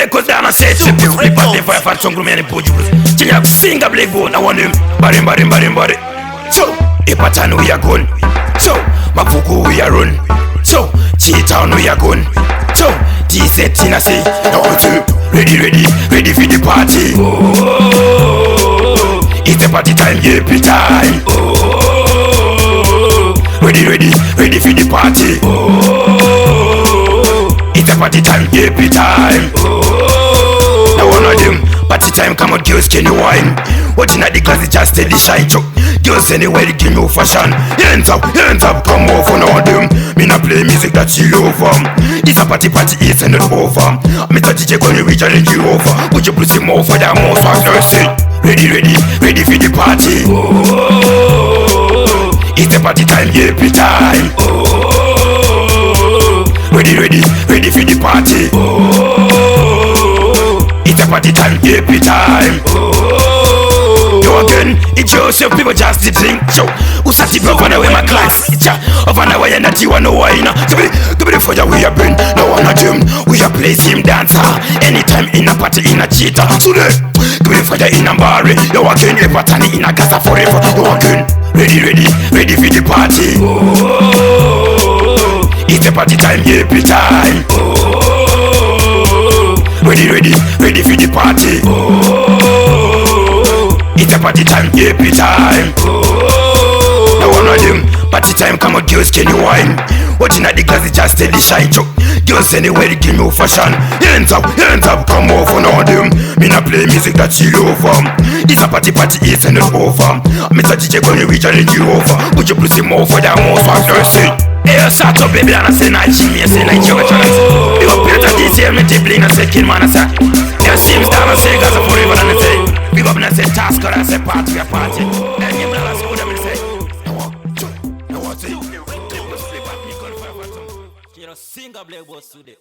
cause down and say it's a big flip at the fire for some gloomy and pojus. Chinya sing a black bone, I want him. Bari. So, Epatan we are gone. So, Mapuku we are run. So, Cheetown we are gone. So, T-set Tina say, now ready for the party. Oh, it's the party time, happy time. Oh, ready for the party. Oh, it's the party time, happy time. Oh, now one of them, party time, come on girls, can you wine? Watching at the glass, it just steady shine, choke. Girls anywhere, they give you fashion. Hands up, come off on all them. Me not play music that you love. This a party is not over. Me touch DJ when you reach and you over. Put your pussy more for that more faster. Ready for the party. Oh, it's the party time, happy time. Oh, ready for the party. Oh, it's the party time, happy time. Oh, yo again, it's yourself, people just did drink. Show, who's at the block when I wear my class? It's ya, of an hour and that you wanna wine. Give me the fire we have been. No one at him, we are place him dancer. Anytime in a party, in a cheetah. So then, give me the fire in a bar. Yo again, a patani in a Gaza forever. Yo again, ready for the party. Oh, it's the party time, happy time. Oh, ready for the party. Oh, it's a party time, happy time. Oh, now one of them, party time, come on girls, can you wine? Watching at the glass, it just steady shine, choke. Girls anywhere, they give me fashion. Hands up, come off on all them. Me not play music that you love. This a party is not over. Me touch DJ when you reach and you over. Put your pussy more for that more faster. Hey, start up baby, and I say night, me say night, you got chance. You up here this year, me take bling, I say kill man, I say. You see me down, I say Gaza forever, and I say. Big up, and I say task, and I say party, we are party. Then you know that's what I say. No one say. You know, sing a black boss today.